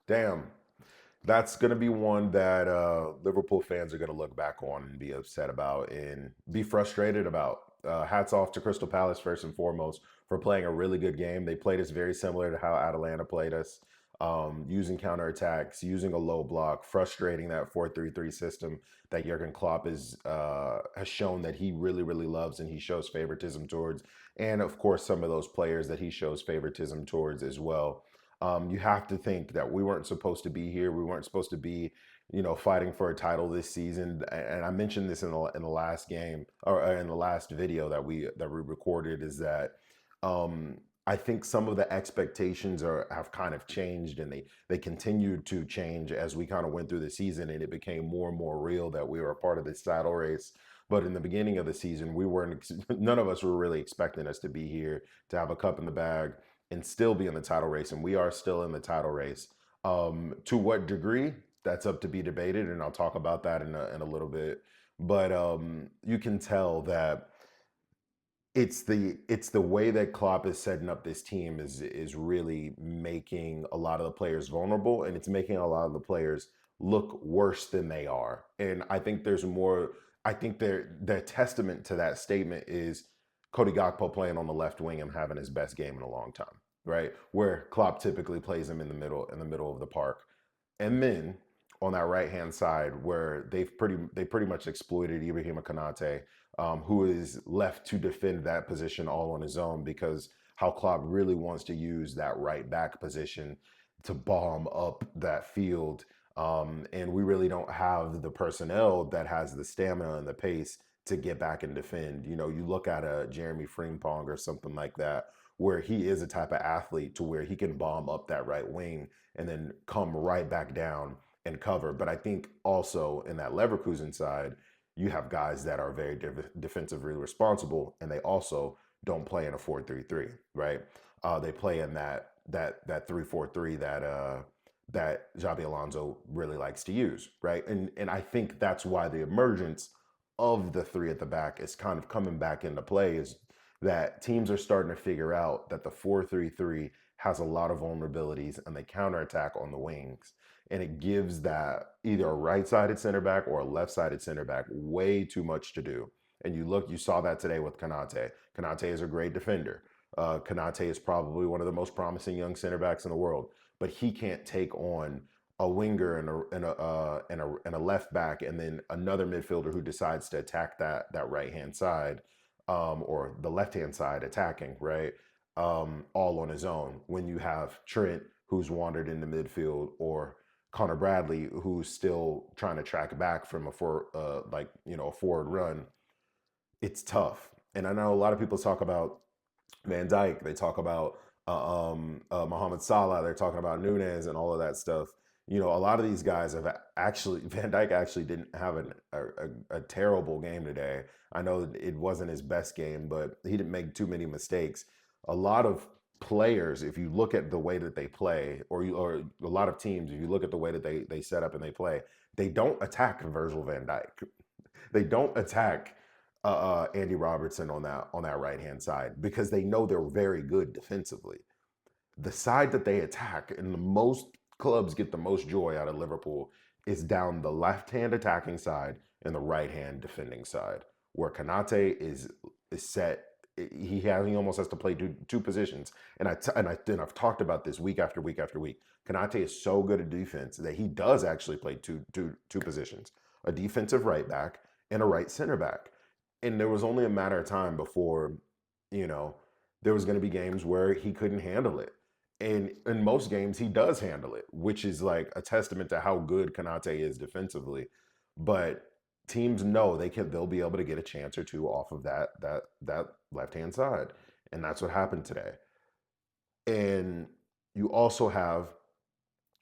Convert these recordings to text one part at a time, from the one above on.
Damn. That's going to be one that Liverpool fans are going to look back on and be upset about and be frustrated about. Hats off to Crystal Palace first and foremost for playing a really good game. They played us very similar to how Atalanta played us, using counterattacks, using a low block, frustrating that 4-3-3 system that Jurgen Klopp has shown that he really, really loves and he shows favoritism towards. And of course, some of those players that he shows favoritism towards as well. You have to think that we weren't supposed to be here. We weren't supposed to be, fighting for a title this season. And I mentioned this in the last game or in the last video that we recorded is that I think some of the expectations have kind of changed and they continued to change as we kind of went through the season and it became more and more real that we were a part of this title race. But in the beginning of the season, we weren't. None of us were really expecting us to be here to have a cup in the bag and still be in the title race, and we are still in the title race. To what degree? That's up to be debated, and I'll talk about that in a little bit. But you can tell that it's the way that Klopp is setting up this team is really making a lot of the players vulnerable, and it's making a lot of the players look worse than they are. And I think there's more. I think the testament to that statement is Cody Gakpo playing on the left wing and having his best game in a long time, right? Where Klopp typically plays him in the middle of the park. And then on that right hand side, where they pretty much exploited Ibrahima Konate, who is left to defend that position all on his own because how Klopp really wants to use that right back position to bomb up that field. And we really don't have the personnel that has the stamina and the pace to get back and defend. You look at a Jeremy Frimpong or something like that, where he is a type of athlete to where he can bomb up that right wing and then come right back down and cover. But I think also in that Leverkusen side, you have guys that are very defensively responsible, and they also don't play in a 4-3-3, right? They play in that 3-4-3 that Xabi Alonso really likes to use, right? And I think that's why the emergence of the three at the back is kind of coming back into play is that teams are starting to figure out that the 4-3-3 has a lot of vulnerabilities and they counterattack on the wings. And it gives that either a right-sided center back or a left-sided center back way too much to do. And you saw that today with Konate. Konate is a great defender. Konate is probably one of the most promising young center backs in the world, but he can't take on a winger and a left back and then another midfielder who decides to attack that right hand side, or the left hand side attacking, right, all on his own. When you have Trent who's wandered into midfield or Connor Bradley who's still trying to track back from a forward run, it's tough. And I know a lot of people talk about Van Dijk, they talk about Mohamed Salah, they're talking about Nunez and all of that stuff. A lot of these guys have actually, Van Dijk actually didn't have a terrible game today. I know it wasn't his best game, but he didn't make too many mistakes. A lot of players, if you look at the way that they play, or a lot of teams, if you look at the way that they set up and they play, they don't attack Virgil van Dijk. They don't attack Andy Robertson on that right hand side because they know they're very good defensively. The side that they attack, and the most clubs get the most joy out of Liverpool, is down the left hand attacking side and the right hand defending side, where Konate is set. He almost has to play two positions, and I've talked about this week after week after week. Konate is so good at defense that he does actually play two positions: a defensive right back and a right center back. And there was only a matter of time before, there was going to be games where he couldn't handle it. And in most games, he does handle it, which is like a testament to how good Konate is defensively. But teams know they'll be able to get a chance or two off of that left hand side, and that's what happened today. And you also have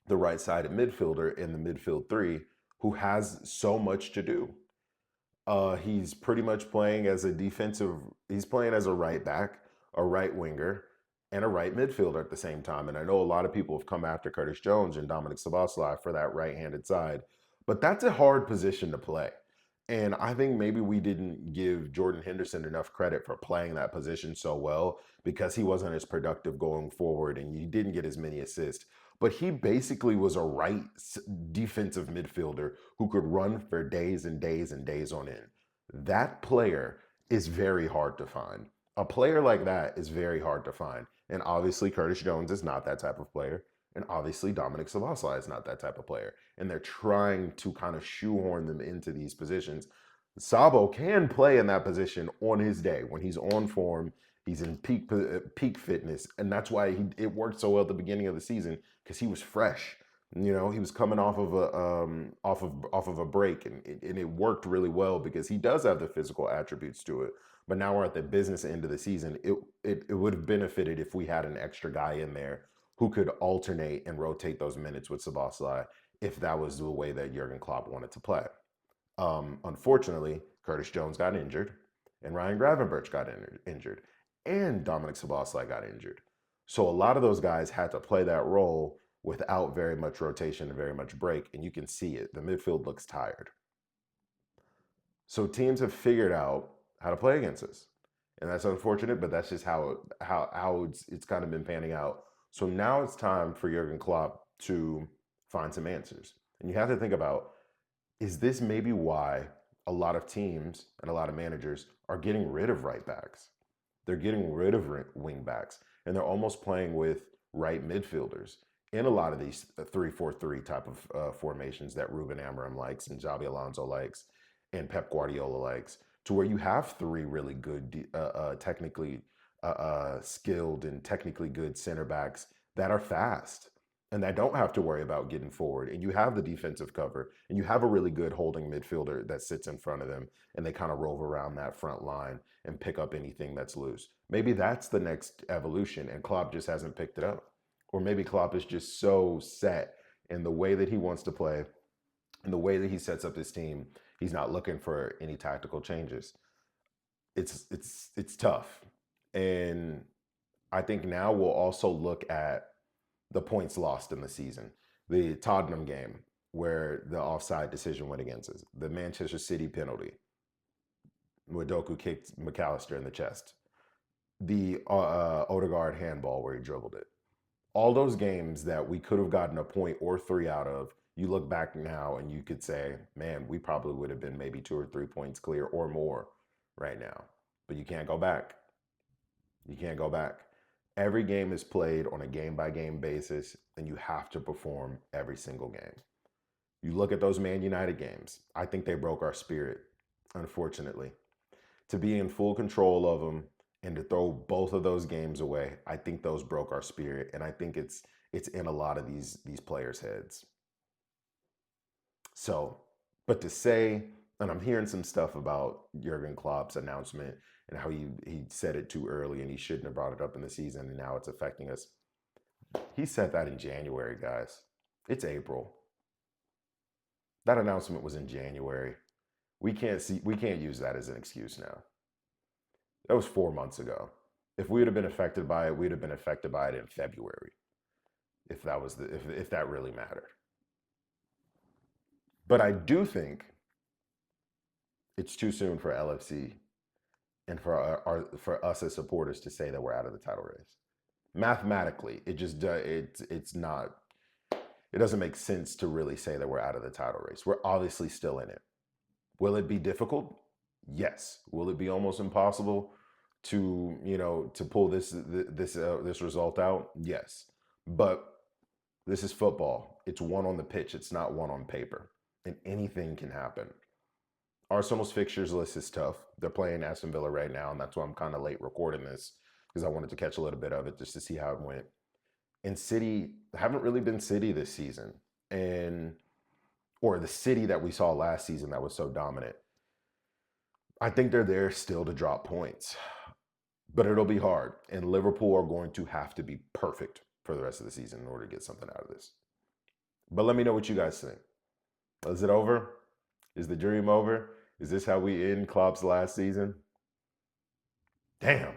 the right sided midfielder in the midfield three who has so much to do. He's pretty much playing as a defensive. He's playing as a right back, a right winger, and a right midfielder at the same time. And I know a lot of people have come after Curtis Jones and Dominic Szoboszlai for that right-handed side, but that's a hard position to play. And I think maybe we didn't give Jordan Henderson enough credit for playing that position so well because he wasn't as productive going forward and you didn't get as many assists. but he basically was a defensive midfielder who could run for days and days and days on end. That player is very hard to find. A player like that is very hard to find. And obviously, Curtis Jones is not that type of player. And obviously, Dominic Szoboszlai is not that type of player. And they're trying to kind of shoehorn them into these positions. Sabo can play in that position on his day when he's on form. He's in peak fitness, and that's why it worked so well at the beginning of the season because he was fresh. You know, he was coming off of a break, and it worked really well because he does have the physical attributes to it. But now we're at the business end of the season. It would have benefited if we had an extra guy in there who could alternate and rotate those minutes with Szoboszlai if that was the way that Jurgen Klopp wanted to play. Unfortunately, Curtis Jones got injured, and Ryan Gravenberch got injured, and Dominic Szoboszlai got injured. So a lot of those guys had to play that role without very much rotation and very much break, and you can see it. The midfield looks tired. So teams have figured out how to play against us, and that's unfortunate, but that's just how it's kind of been panning out. So now it's time for Jurgen Klopp to find some answers, and you have to think about, is this maybe why a lot of teams and a lot of managers are getting rid of right backs? They're getting rid of wing backs, and they're almost playing with right midfielders in a lot of these 3-4-3 type of formations that Ruben Amorim likes and Xabi Alonso likes and Pep Guardiola likes, to where you have three really good, technically skilled and technically good center backs that are fast and that don't have to worry about getting forward. And you have the defensive cover, and you have a really good holding midfielder that sits in front of them, and they kind of rove around that front line and pick up anything that's loose. Maybe that's the next evolution, and Klopp just hasn't picked it up. Or maybe Klopp is just so set in the way that he wants to play and the way that he sets up his team. He's not looking for any tactical changes. It's tough. And I think now we'll also look at the points lost in the season. The Tottenham game where the offside decision went against us. The Manchester City penalty where Doku kicked McAllister in the chest. The Odegaard handball where he dribbled it. All those games that we could have gotten a point or three out of, you look back now and you could say, man, we probably would have been maybe 2 or 3 points clear or more right now. But you can't go back. You can't go back. Every game is played on a game-by-game basis, and you have to perform every single game. You look at those Man United games. I think they broke our spirit, unfortunately. To be in full control of them and to throw both of those games away, I think those broke our spirit, and I think it's in a lot of these players' heads. So, but to say, and I'm hearing some stuff about Jurgen Klopp's announcement and how he said it too early and he shouldn't have brought it up in the season and now it's affecting us. He said that in January, guys. It's April. That announcement was in January. We can't use that as an excuse now. That was 4 months ago. If we would have been affected by it, we'd have been affected by it in February. If that really mattered. But I do think it's too soon for LFC and for us as supporters to say that we're out of the title race. Mathematically, it's not. It doesn't make sense to really say that we're out of the title race. We're obviously still in it. Will it be difficult? Yes. Will it be almost impossible to pull this result out? Yes. But this is football. It's one on the pitch. It's not one on paper. And anything can happen. Arsenal's fixtures list is tough. They're playing Aston Villa right now, and that's why I'm kind of late recording this, because I wanted to catch a little bit of it just to see how it went. And City haven't really been City this season, or the City that we saw last season that was so dominant. I think they're there still to drop points, but it'll be hard. And Liverpool are going to have to be perfect for the rest of the season in order to get something out of this. But let me know what you guys think. Is it over? Is the dream over? Is this how we end Klopp's last season? Damn.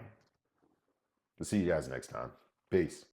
We'll see you guys next time. Peace.